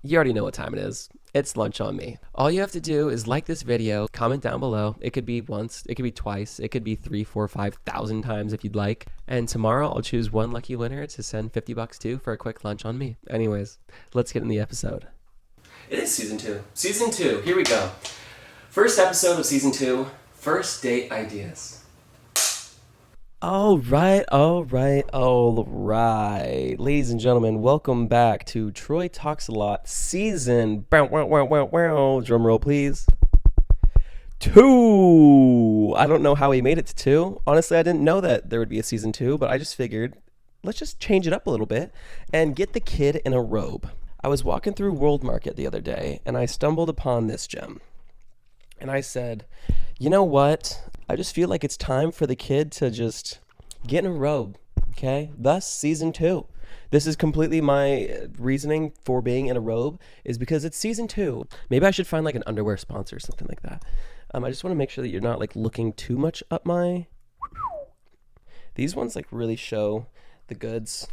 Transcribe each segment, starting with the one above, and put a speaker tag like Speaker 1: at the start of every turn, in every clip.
Speaker 1: You already know what time it is. It's lunch on me. All you have to do is like this video, comment down below. It could be once, it could be twice, it could be 3, 4, 5,000 times if you'd like. And tomorrow I'll choose one lucky winner to send $50 to for a quick lunch on me. Anyways, let's get in the episode. It is season 2. Season 2, here we go. First episode of season 2, first date ideas. All right. Ladies and gentlemen, welcome back to Troy Talks a Lot season, drum roll please, 2. I don't know how we made it to 2. Honestly, I didn't know that there would be a season 2, but I just figured, let's just change it up a little bit and get the kid in a robe. I was walking through World Market the other day and I stumbled upon this gem. And I said, you know what? I just feel like it's time for the kid to just get in a robe, okay? Thus, season 2. This is completely my reasoning for being in a robe is because it's season 2. Maybe I should find like an underwear sponsor or something like that. I just want to make sure that you're not like looking too much up my... These ones like really show the goods.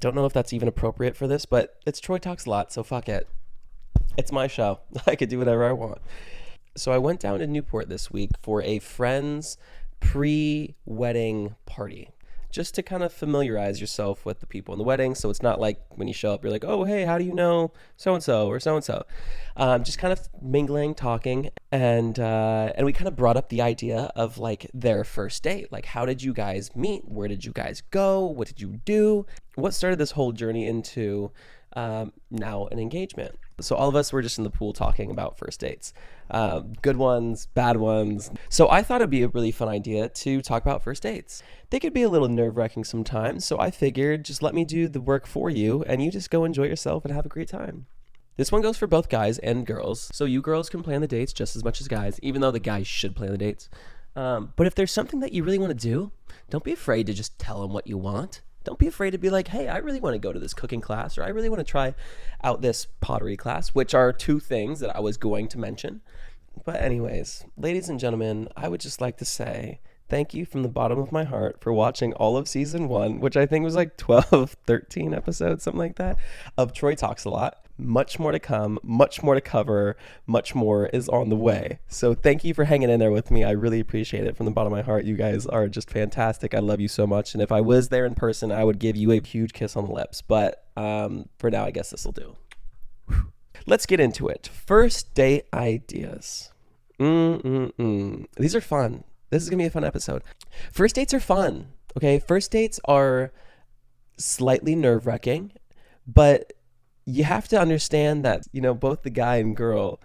Speaker 1: Don't know if that's even appropriate for this, but it's Troy Talks a Lot, so fuck it. It's my show. I could do whatever I want. So I went down to Newport this week for a friend's pre-wedding party, just to kind of familiarize yourself with the people in the wedding. So it's not like when you show up, you're like, oh, hey, how do you know so-and-so or so-and-so? Just kind of mingling, talking, and we kind of brought up the idea of like their first date. Like, how did you guys meet? Where did you guys go? What did you do? What started this whole journey into now an engagement? So all of us were just in the pool talking about first dates, good ones, bad ones. So I thought it'd be a really fun idea to talk about first dates. They could be a little nerve-wracking sometimes, so I figured just let me do the work for you and you just go enjoy yourself and have a great time. This one goes for both guys and girls, so you girls can plan the dates just as much as guys, even though the guys should plan the dates. But if there's something that you really want to do, don't be afraid to just tell them what you want. Don't be afraid to be like, hey, I really want to go to this cooking class, or I really want to try out this pottery class, which are 2 things that I was going to mention. But anyways, ladies and gentlemen, I would just like to say thank you from the bottom of my heart for watching all of season 1, which I think was like 12, 13 episodes, something like that, of Troy Talks a Lot. Much more to come, much more to cover, much more is on the way. So thank you for hanging in there with me. I really appreciate it from the bottom of my heart. You guys are just fantastic. I love you so much. And if I was there in person, I would give you a huge kiss on the lips. But for now, I guess this will do. Let's get into it. First date ideas. These are fun. This is going to be a fun episode. First dates are fun, okay? First dates are slightly nerve-wracking, but you have to understand that, you know, both the guy and girl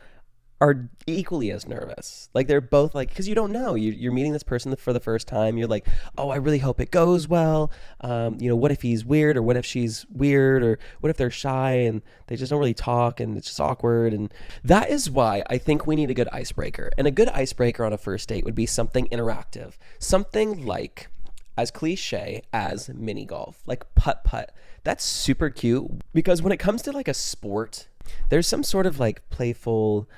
Speaker 1: are equally as nervous. Like, they're both like, because you don't know. You're meeting this person for the first time. You're like, oh, I really hope it goes well. What if he's weird, or what if she's weird, or what if they're shy and they just don't really talk and it's just awkward. And that is why I think we need a good icebreaker. And a good icebreaker on a first date would be something interactive. Something like, as cliche as mini golf, like putt-putt. That's super cute because when it comes to like a sport, there's some sort of like playful,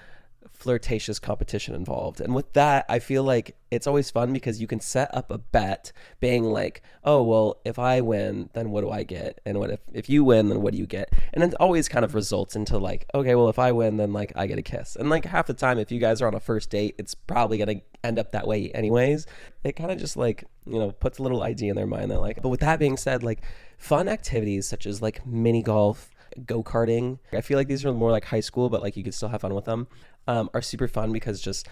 Speaker 1: flirtatious competition involved. And with that, I feel like it's always fun because you can set up a bet being like, oh, well, if I win, then what do I get? And what if you win, then what do you get? And it always kind of results into like, okay, well, if I win, then like I get a kiss. And like half the time, if you guys are on a first date, it's probably going to end up that way anyways. It kind of just like, puts a little idea in their mind that like, but with that being said, like fun activities such as like mini golf, go-karting, I feel like these are more like high school, but like you could still have fun with them, are super fun because just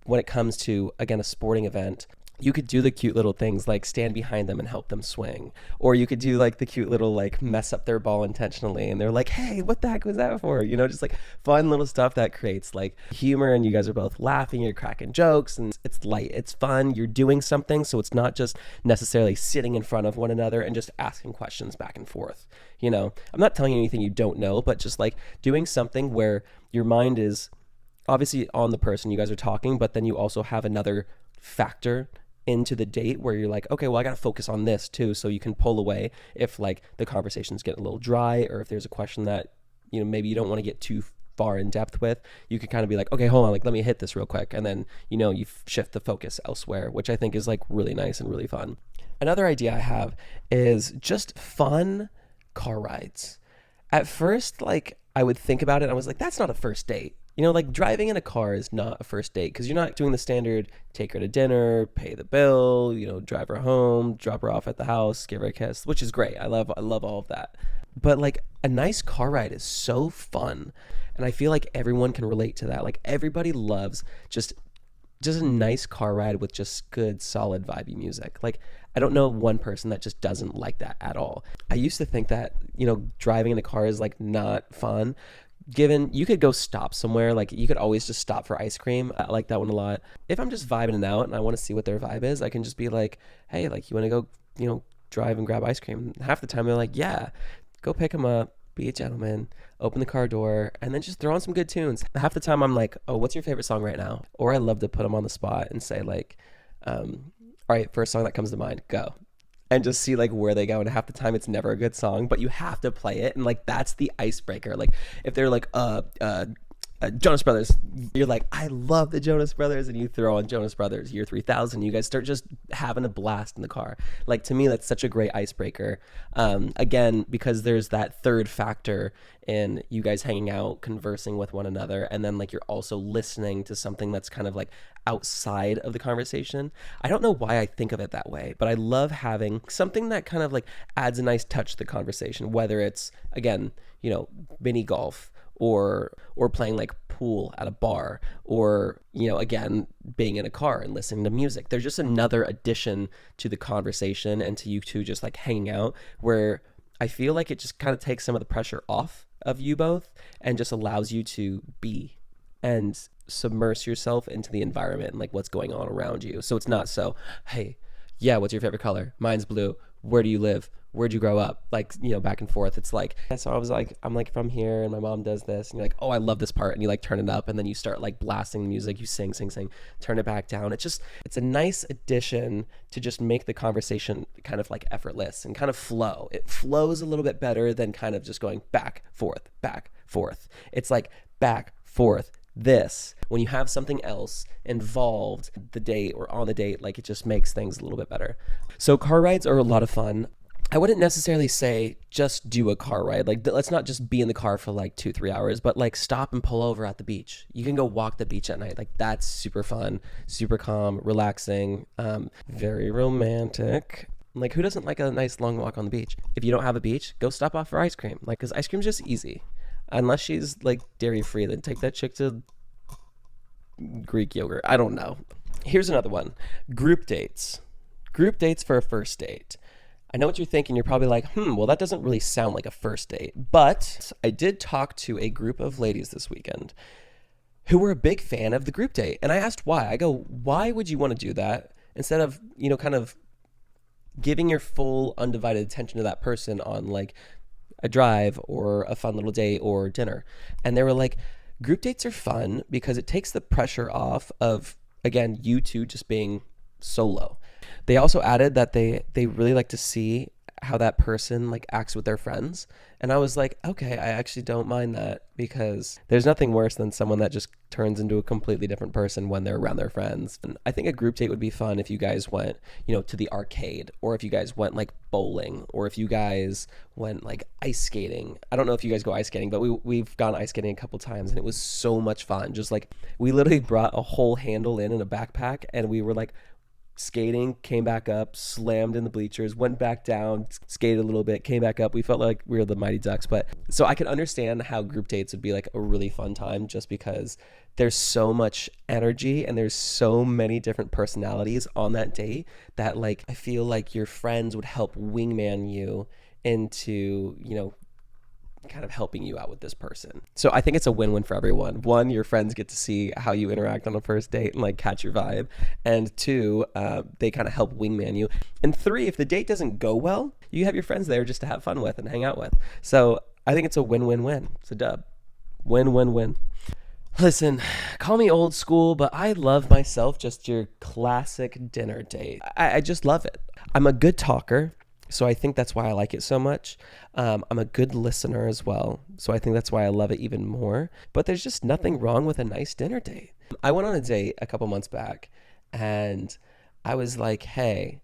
Speaker 1: when it comes to, again, a sporting event, you could do the cute little things like stand behind them and help them swing. Or you could do like the cute little like mess up their ball intentionally and they're like, hey, what the heck was that for? Just like fun little stuff that creates like humor and you guys are both laughing, you're cracking jokes and it's light, it's fun, you're doing something. So it's not just necessarily sitting in front of one another and just asking questions back and forth. I'm not telling you anything you don't know, but just like doing something where your mind is obviously on the person you guys are talking, but then you also have another factor into the date where you're like, okay, well, I got to focus on this too. So you can pull away if like the conversation's getting a little dry or if there's a question that, maybe you don't want to get too far in depth with, you could kind of be like, okay, hold on, like, let me hit this real quick. And then, you shift the focus elsewhere, which I think is like really nice and really fun. Another idea I have is just fun car rides. At first, like, I would think about it and I was like, that's not a first date. You know, like driving in a car is not a first date because you're not doing the standard take her to dinner, pay the bill, you know, drive her home, drop her off at the house, give her a kiss, which is great. I love all of that. But like a nice car ride is so fun. And I feel like everyone can relate to that. Like everybody loves just a nice car ride with just good, solid, vibey music. Like, I don't know one person that just doesn't like that at all. I used to think that, you know, driving in a car is like not fun. Given you could go stop somewhere, like you could always just stop for ice cream. I like that one a lot. If I'm just vibing it out and I want to see what their vibe is, I can just be like, hey, like, you want to go, you know, drive and grab ice cream? Half the time they're like, yeah, go pick them up, be a gentleman, open the car door, and then just throw on some good tunes. Half the time I'm like, oh, what's your favorite song right now? Or I love to put them on the spot and say like, all right, first song that comes to mind, go. And just see like where they go. And half the time it's never a good song, but you have to play it. And like, that's the icebreaker. Like if they're like, Jonas Brothers, you're like, I love the Jonas Brothers, and you throw on Jonas Brothers Year 3000. You guys start just having a blast in the car. Like, to me, that's such a great icebreaker. Again, because there's that third factor in you guys hanging out, conversing with one another, and then like you're also listening to something that's kind of like outside of the conversation. I don't know why I think of it that way, but I love having something that kind of like adds a nice touch to the conversation, whether it's, again, you know, mini golf, or playing like pool at a bar, or, you know, again, being in a car and listening to music. There's just another addition to the conversation and to you two just like hanging out, where I feel like it just kind of takes some of the pressure off of you both and just allows you to be and submerge yourself into the environment and like what's going on around you. So it's not so, hey, yeah, what's your favorite color? Mine's blue. Where do you live? Where'd you grow up? Like, you know, back and forth. It's like, so I was like, I'm like from here and my mom does this. And you're like, oh, I love this part. And you like turn it up and then you start like blasting the music. You sing, turn it back down. It's a nice addition to just make the conversation kind of like effortless and kind of flow. It flows a little bit better than kind of just going back, forth, back, forth. It's like back, forth, this. When you have something else involved, the date or on the date, like it just makes things a little bit better. So car rides are a lot of fun. I wouldn't necessarily say just do a car ride. Like, let's not just be in the car for like 2-3 hours, but like stop and pull over at the beach. You can go walk the beach at night. Like, that's super fun, super calm, relaxing, very romantic. Like, who doesn't like a nice long walk on the beach? If you don't have a beach, go stop off for ice cream. Like, because ice cream's just easy. Unless she's like dairy free, then take that chick to Greek yogurt. I don't know. Here's another one. Group dates. Group dates for a first date. I know what you're thinking. You're probably like, well, that doesn't really sound like a first date. But I did talk to a group of ladies this weekend who were a big fan of the group date. And I asked why. I go, why would you want to do that instead of, you know, kind of giving your full undivided attention to that person on like a drive or a fun little date or dinner? And they were like, group dates are fun because it takes the pressure off of, again, you two just being solo. They also added that they really like to see how that person like acts with their friends. And I was like, okay, I actually don't mind that, because there's nothing worse than someone that just turns into a completely different person when they're around their friends. And I think a group date would be fun if you guys went, you know, to the arcade, or if you guys went like bowling, or if you guys went like ice skating. I don't know if you guys go ice skating, but we've gone ice skating a couple times and it was so much fun. Just like, we literally brought a whole handle in a backpack and we were like skating, came back up, slammed in the bleachers, went back down, skated a little bit, came back up. We felt like we were the Mighty Ducks. But so I can understand how group dates would be like a really fun time, just because there's so much energy and there's so many different personalities on that date that like I feel like your friends would help wingman you into, you know, kind of helping you out with this person. So I think it's a win-win for everyone. One, your friends get to see how you interact on a first date and like catch your vibe. And two, they kind of help wingman you. And three, if the date doesn't go well, you have your friends there just to have fun with and hang out with. So I think it's a win-win-win. It's a dub. Win-win-win. Listen, call me old school, but I love myself just your classic dinner date. I just love it. I'm a good talker, so I think that's why I like it so much. I'm a good listener as well, so I think that's why I love it even more. But there's just nothing wrong with a nice dinner date. I went on a date a couple months back, and I was like, hey,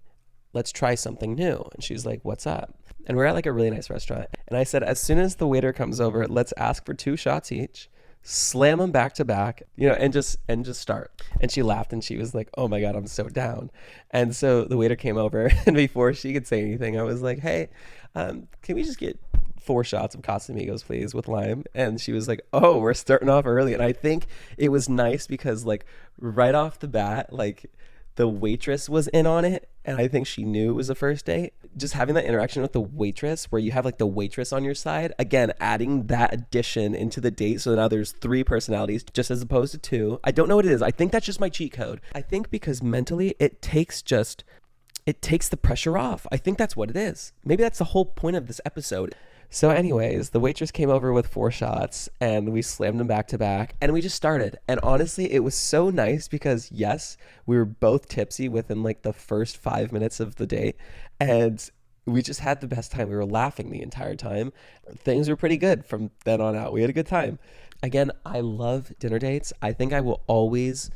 Speaker 1: let's try something new. And she's like, what's up? And we're at like a really nice restaurant. And I said, as soon as the waiter comes over, let's ask for 2 shots each, slam them back to back, and just start. And she laughed and she was like, oh my God, I'm so down. And so the waiter came over, and before she could say anything, I was like, hey, can we just get 4 shots of Casamigos, please, with lime? And she was like, oh, we're starting off early. And I think it was nice because like right off the bat, like the waitress was in on it, and I think she knew it was a first date. Just having that interaction with the waitress where you have like the waitress on your side, again, adding that addition into the date, so now there's 3 personalities just as opposed to 2. I don't know what it is. I think that's just my cheat code. I think because mentally it takes the pressure off. I think that's what it is. Maybe that's the whole point of this episode. So anyways, the waitress came over with 4 shots and we slammed them back to back and we just started. And honestly, it was so nice because yes, we were both tipsy within like the first 5 minutes of the date, and we just had the best time. We were laughing the entire time. Things were pretty good from then on out. We had a good time. Again, I love dinner dates. I think I will always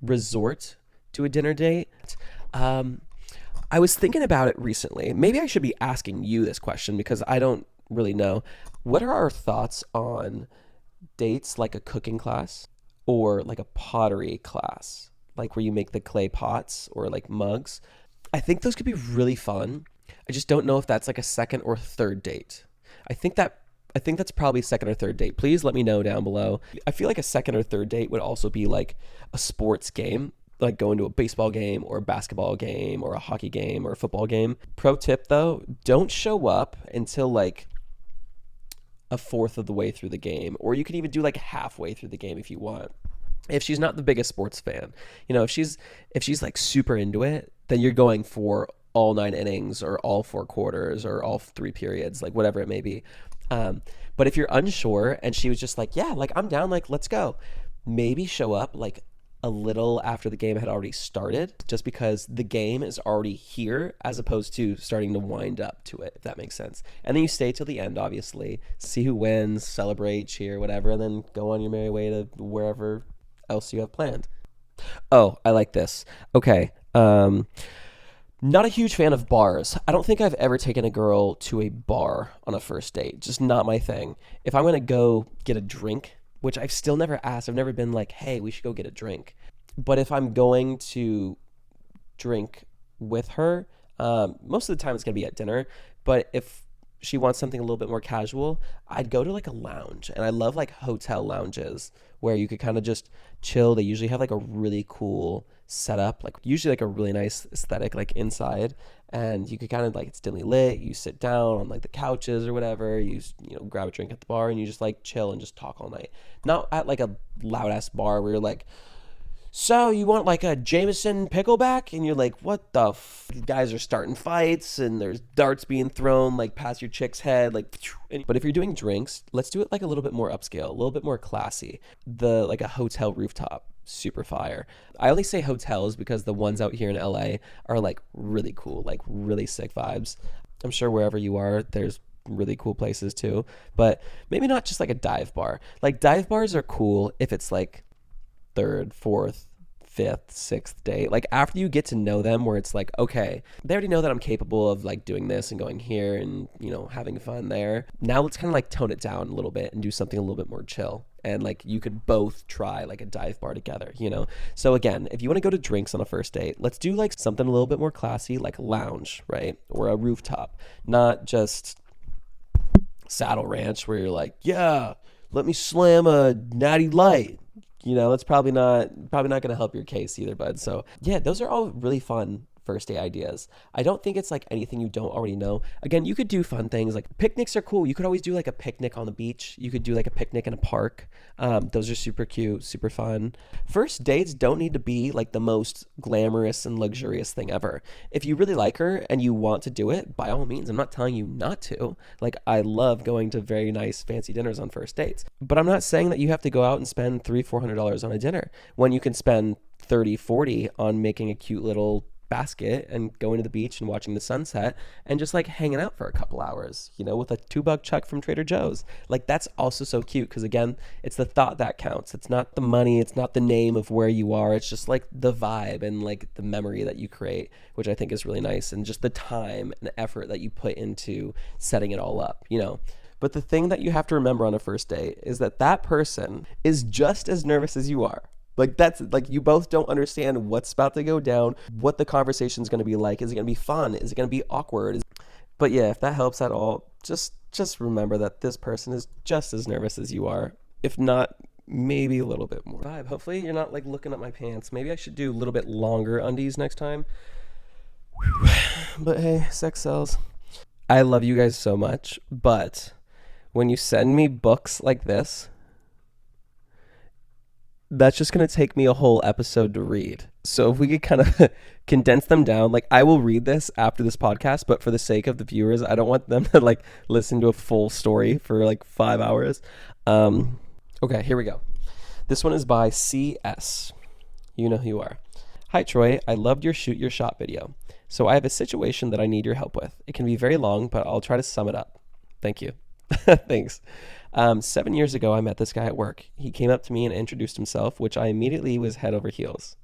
Speaker 1: resort to a dinner date. I was thinking about it recently. Maybe I should be asking you this question because I don't really know. What are our thoughts on dates like a cooking class or like a pottery class, like where you make the clay pots or like mugs? I think those could be really fun. I just don't know if that's like a second or third date. I think that's probably second or third date. Please let me know down below. I feel like a second or third date would also be like a sports game, like going to a baseball game or a basketball game or a hockey game or a football game. Pro tip though, don't show up until like a fourth of the way through the game, or you can even do like halfway through the game if you want. If she's not the biggest sports fan, if she's like super into it, then you're going for all 9 innings or all 4 quarters or all 3 periods, like whatever it may be. But if you're unsure and she was just like, yeah, like I'm down, like let's go, maybe show up like a little after the game had already started, just because the game is already here as opposed to starting to wind up to it, if that makes sense. And then you stay till the end, obviously, see who wins, celebrate, cheer, whatever, and then go on your merry way to wherever else you have planned. Oh, I like this. Okay. Not a huge fan of bars. I don't think I've ever taken a girl to a bar on a first date. Just not my thing. If I'm going to go get a drink, which I've still never asked. I've never been like, hey, we should go get a drink. But if I'm going to drink with her, most of the time it's going to be at dinner. But if she wants something a little bit more casual, I'd go to like a lounge. And I love like hotel lounges where you could kind of just chill. They usually have like a really cool setup, like usually like a really nice aesthetic like inside, and you could kind of like, it's dimly lit, you sit down on like the couches or whatever, you grab a drink at the bar and you just like chill and just talk all night. Not at like a loud ass bar where you're like, so you want like a Jameson pickleback? And you're like, what the guys are starting fights and there's darts being thrown like past your chick's head, like. But if you're doing drinks, let's do it like a little bit more upscale, a little bit more classy. Like a hotel rooftop, super fire. I only say hotels because the ones out here in LA are like really cool, like really sick vibes. I'm sure wherever you are, there's really cool places too, but maybe not just like a dive bar. Like dive bars are cool if it's like third, fourth, fifth, sixth date. Like after you get to know them, where it's like, okay, they already know that I'm capable of like doing this and going here and having fun there. Now let's kind of like tone it down a little bit and do something a little bit more chill. And like you could both try like a dive bar together, So again, if you want to go to drinks on a first date, let's do like something a little bit more classy, like a lounge, right? Or a rooftop, not just Saddle Ranch where you're like, yeah, let me slam a natty light. That's probably not going to help your case either, bud. So yeah, those are all really fun first date ideas. I don't think it's like anything you don't already know. Again, you could do fun things like picnics are cool. You could always do like a picnic on the beach. You could do like a picnic in a park. Those are super cute, super fun. First dates don't need to be like the most glamorous and luxurious thing ever. If you really like her and you want to do it, by all means, I'm not telling you not to. Like I love going to very nice fancy dinners on first dates, but I'm not saying that you have to go out and spend $300-400 on a dinner when you can spend $30-40 on making a cute little basket and going to the beach and watching the sunset and just like hanging out for a couple hours, with a $2 chuck from Trader Joe's. Like, that's also so cute because, again, it's the thought that counts. It's not the money. It's not the name of where you are. It's just like the vibe and like the memory that you create, which I think is really nice. And just the time and effort that you put into setting it all up, But the thing that you have to remember on a first date is that that person is just as nervous as you are. Like, that's like, you both don't understand what's about to go down, what the conversation is going to be like. Is it going to be fun? Is it going to be awkward? But yeah, if that helps at all, just remember that this person is just as nervous as you are, if not maybe a little bit more. Vibe. Hopefully you're not like looking at my pants. Maybe I should do a little bit longer undies next time. But hey, sex sells. I love you guys so much, but when you send me books like this, that's just going to take me a whole episode to read. So if we could kind of condense them down, like, I will read this after this podcast, but for the sake of the viewers, I don't want them to like listen to a full story for like 5 hours. Okay, here we go. This one is by CS. You know who you are. Hi, Troy. I loved your shoot your shot video. So I have a situation that I need your help with. It can be very long, but I'll try to sum it up. Thank you. Thanks. 7 years ago, I met this guy at work. He came up to me and introduced himself, which I immediately was head over heels.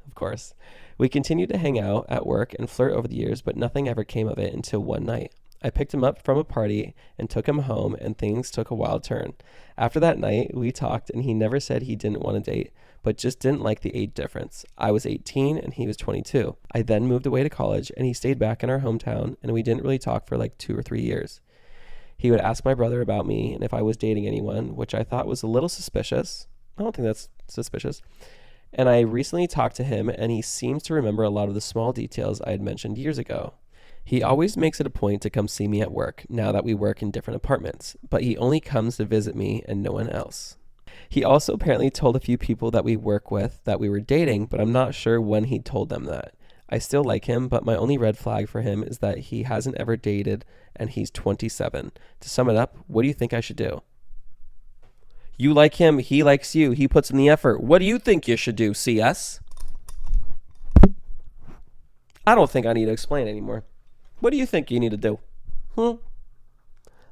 Speaker 1: Of course. We continued to hang out at work and flirt over the years, but nothing ever came of it until one night. I picked him up from a party and took him home, and things took a wild turn. After that night, we talked, and he never said he didn't want to date, but just didn't like the age difference. I was 18 and he was 22. I then moved away to college, and he stayed back in our hometown, and we didn't really talk for like 2 or 3 years. He would ask my brother about me and if I was dating anyone, which I thought was a little suspicious. I don't think that's suspicious. And I recently talked to him, and he seems to remember a lot of the small details I had mentioned years ago. He always makes it a point to come see me at work now that we work in different apartments, but he only comes to visit me and no one else. He also apparently told a few people that we work with that we were dating, but I'm not sure when he told them that. I still like him, but my only red flag for him is that he hasn't ever dated and he's 27. To sum it up, what do you think I should do? You like him, he likes you, he puts in the effort. What do you think you should do, CS? I don't think I need to explain anymore. What do you think you need to do?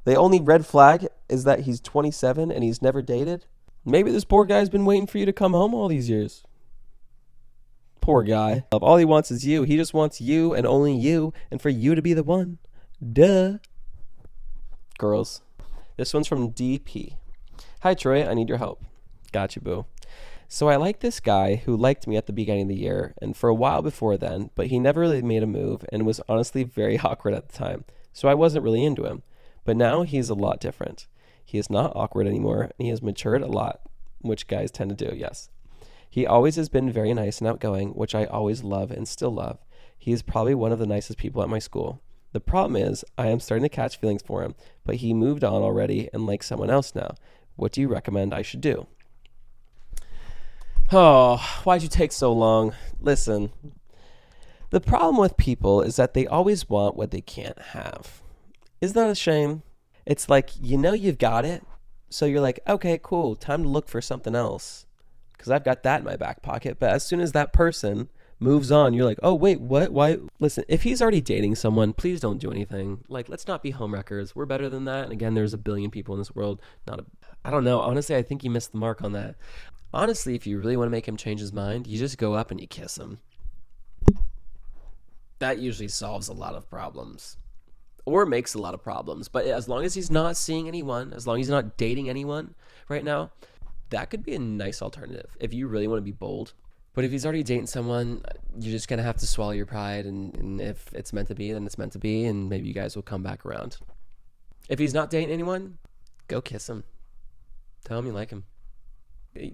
Speaker 1: The only red flag is that he's 27 and he's never dated? Maybe this poor guy's been waiting for you to come home all these years. Poor guy. All he wants is you. He just wants you and only you, and for you to be the one. Duh. Girls. This one's from DP. Hi, Troy. I need your help. Got you, boo. So I like this guy who liked me at the beginning of the year and for a while before then, but he never really made a move and was honestly very awkward at the time. So I wasn't really into him. But now he's a lot different. He is not awkward anymore, and he has matured a lot, which guys tend to do, yes. He always has been very nice and outgoing, which I always love and still love. He is probably one of the nicest people at my school. The problem is, I am starting to catch feelings for him, but he moved on already and likes someone else now. What do you recommend I should do? Oh, why'd you take so long? Listen, the problem with people is that they always want what they can't have. Isn't that a shame? It's like, you've got it, so you're like, okay, cool, time to look for something else. Because I've got that in my back pocket. But as soon as that person moves on, you're like, oh, wait, what? Why? Listen, if he's already dating someone, please don't do anything. Like, let's not be homewreckers. We're better than that. And again, there's a billion people in this world. I don't know. Honestly, I think you missed the mark on that. Honestly, if you really want to make him change his mind, you just go up and you kiss him. That usually solves a lot of problems. Or makes a lot of problems. But as long as he's not seeing anyone, as long as he's not dating anyone right now, that could be a nice alternative if you really want to be bold. But if he's already dating someone, you're just going to have to swallow your pride. And if it's meant to be, then it's meant to be. And maybe you guys will come back around. If he's not dating anyone, go kiss him. Tell him you like him.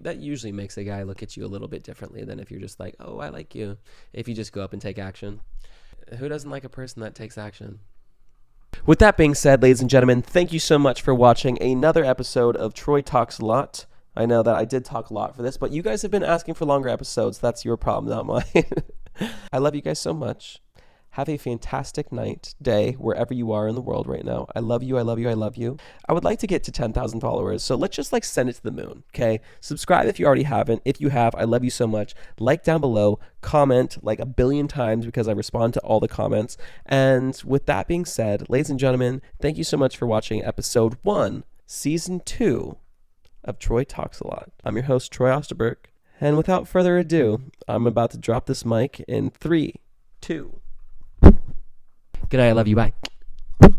Speaker 1: That usually makes a guy look at you a little bit differently than if you're just like, oh, I like you. If you just go up and take action. Who doesn't like a person that takes action? With that being said, ladies and gentlemen, thank you so much for watching another episode of Troy Talks a Lot. I know that I did talk a lot for this, but you guys have been asking for longer episodes. That's your problem, not mine. I love you guys so much. Have a fantastic night, day, wherever you are in the world right now. I love you. I love you. I love you. I would like to get to 10,000 followers. So let's just like send it to the moon. Okay. Subscribe if you already haven't. If you have, I love you so much. Like down below, comment like a billion times because I respond to all the comments. And with that being said, ladies and gentlemen, thank you so much for watching episode 1, season 2 of Troy Talks a Lot. I'm your host, Troy Osterberg. And without further ado, I'm about to drop this mic in 3, 2. Good night. I love you. Bye.